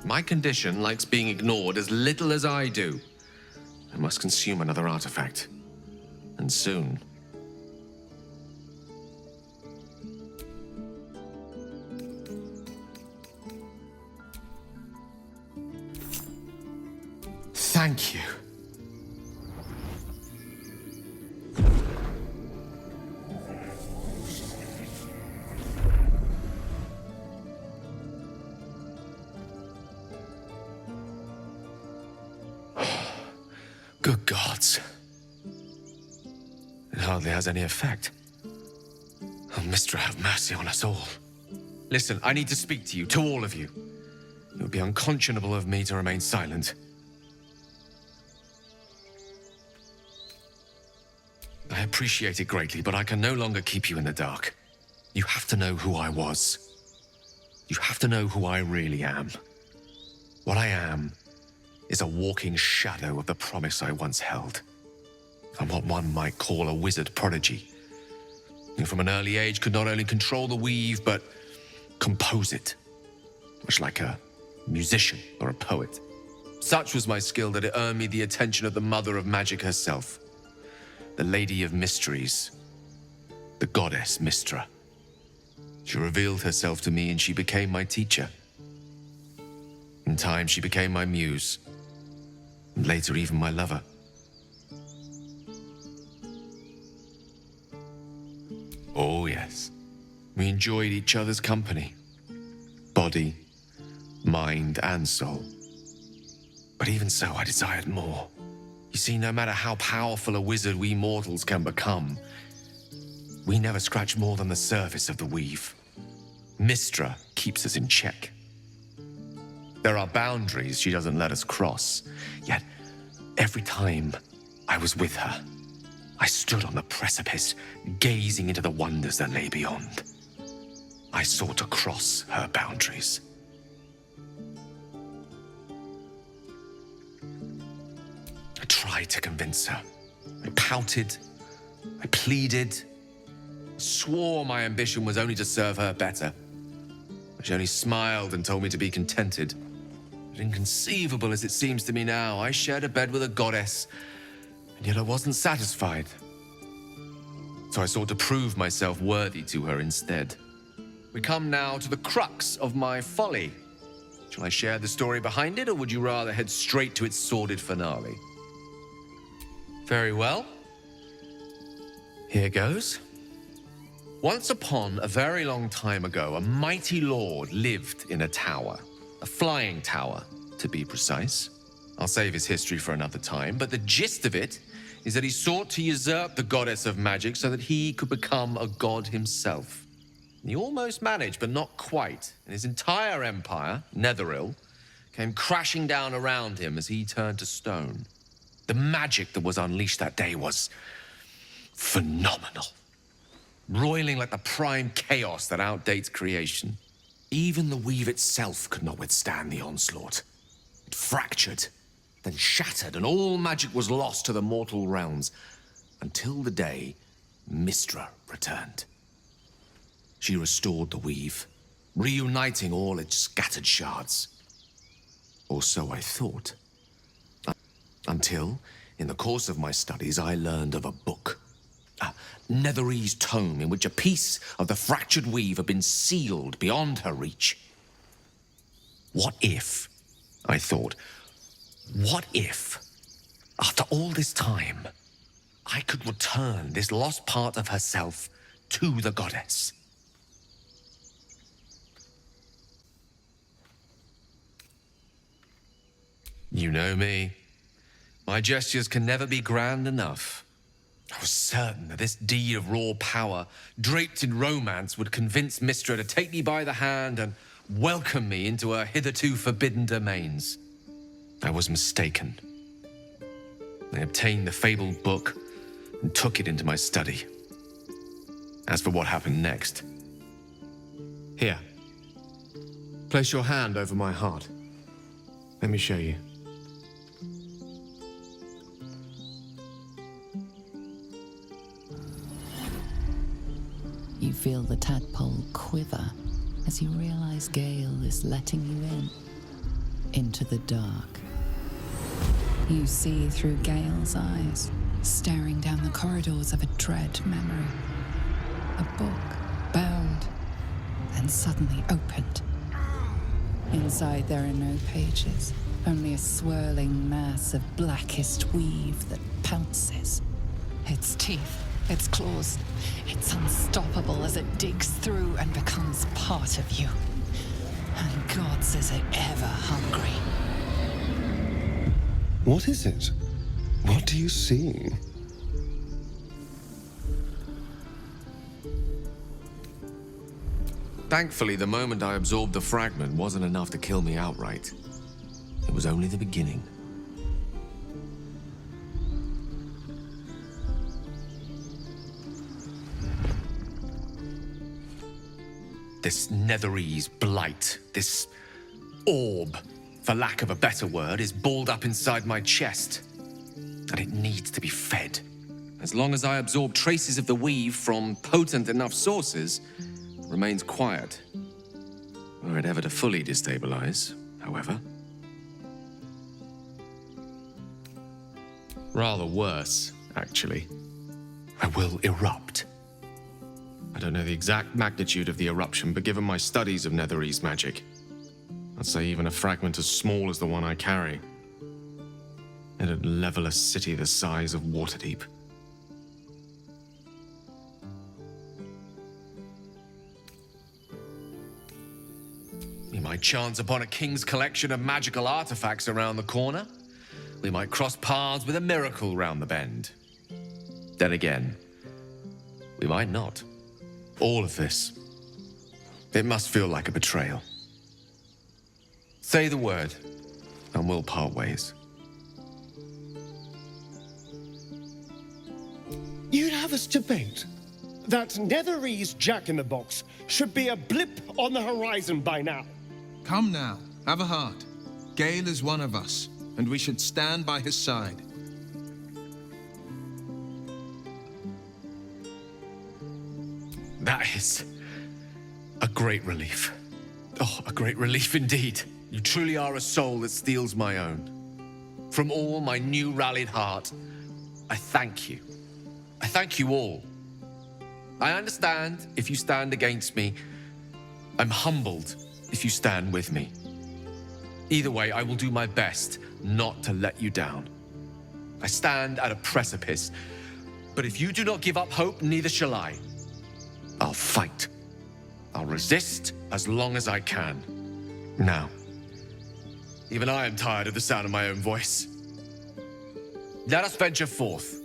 My condition likes being ignored as little as I do. I must consume another artifact. And soon. Thank you. Good gods. It hardly has any effect. Oh, Mystra, have mercy on us all. Listen, I need to speak to you, to all of you. It would be unconscionable of me to remain silent. I appreciate it greatly, but I can no longer keep you in the dark. You have to know who I was. You have to know who I really am. What I am is a walking shadow of the promise I once held. I'm what one might call a wizard prodigy, who from an early age could not only control the weave, but compose it, much like a musician or a poet. Such was my skill that it earned me the attention of the mother of magic herself, the Lady of Mysteries, the goddess Mystra. She revealed herself to me and she became my teacher. In time, she became my muse, and later even my lover. Oh yes, we enjoyed each other's company, body, mind, and soul. But even so, I desired more. You see, no matter how powerful a wizard we mortals can become, we never scratch more than the surface of the weave. Mystra keeps us in check. There are boundaries she doesn't let us cross, yet every time I was with her, I stood on the precipice, gazing into the wonders that lay beyond. I sought to cross her boundaries. I tried to convince her. I pouted. I pleaded. Swore my ambition was only to serve her better. She only smiled and told me to be contented. But inconceivable as it seems to me now, I shared a bed with a goddess, and yet I wasn't satisfied. So I sought to prove myself worthy to her instead. We come now to the crux of my folly. Shall I share the story behind it, or would you rather head straight to its sordid finale? Very well. Here goes. Once upon a very long time ago, a mighty lord lived in a tower. A flying tower, to be precise. I'll save his history for another time, but the gist of it is that he sought to usurp the goddess of magic so that he could become a god himself. He almost managed, but not quite, and his entire empire, Netheril, came crashing down around him as he turned to stone. The magic that was unleashed that day was phenomenal. Roiling like the prime chaos that outdates creation. Even the weave itself could not withstand the onslaught. It fractured, then shattered, and all magic was lost to the mortal realms, until the day Mystra returned. She restored the weave, reuniting all its scattered shards. Or so I thought. Until, in the course of my studies, I learned of a book. A Netherese tome in which a piece of the fractured weave had been sealed beyond her reach. What if, I thought, what if, after all this time, I could return this lost part of herself to the goddess? You know me. My gestures can never be grand enough. I was certain that this deed of raw power, draped in romance, would convince Mystra to take me by the hand and welcome me into her hitherto forbidden domains. I was mistaken. I obtained the fabled book and took it into my study. As for what happened next... Here. Place your hand over my heart. Let me show you. You feel the tadpole quiver as you realize Gale is letting you in. into the dark. You see through Gale's eyes, staring down the corridors of a dread memory. A book, bound, then suddenly opened. Inside there are no pages, only a swirling mass of blackest weave that pounces. Its teeth, its claws, it's unstoppable as it digs through and becomes part of you. And gods, is it ever hungry. What is it? What do you see? Thankfully, the moment I absorbed the fragment wasn't enough to kill me outright. It was only the beginning. This Netherese blight, this orb, for lack of a better word, is balled up inside my chest. And it needs to be fed. As long as I absorb traces of the weave from potent enough sources, it remains quiet. Were it ever to fully destabilize, however. Rather worse, actually. I will erupt. I don't know the exact magnitude of the eruption, but given my studies of Netherese magic, I'd say even a fragment as small as the one I carry, it'd level a city the size of Waterdeep. We might chance upon a king's collection of magical artifacts around the corner. We might cross paths with a miracle round the bend. Then again, we might not. All of this, it must feel like a betrayal. Say the word, and we'll part ways. You'd have us debate that Netherese Jack-in-the-Box should be a blip on the horizon by now. Come now, have a heart. Gale is one of us, and we should stand by his side. That is a great relief. Oh, a great relief indeed. You truly are a soul that steals my own. From all my new rallied heart, I thank you. I thank you all. I understand if you stand against me. I'm humbled if you stand with me. Either way, I will do my best not to let you down. I stand at a precipice, but if you do not give up hope, neither shall I. I'll fight. I'll resist as long as I can. Now, even I am tired of the sound of my own voice. Let us venture forth.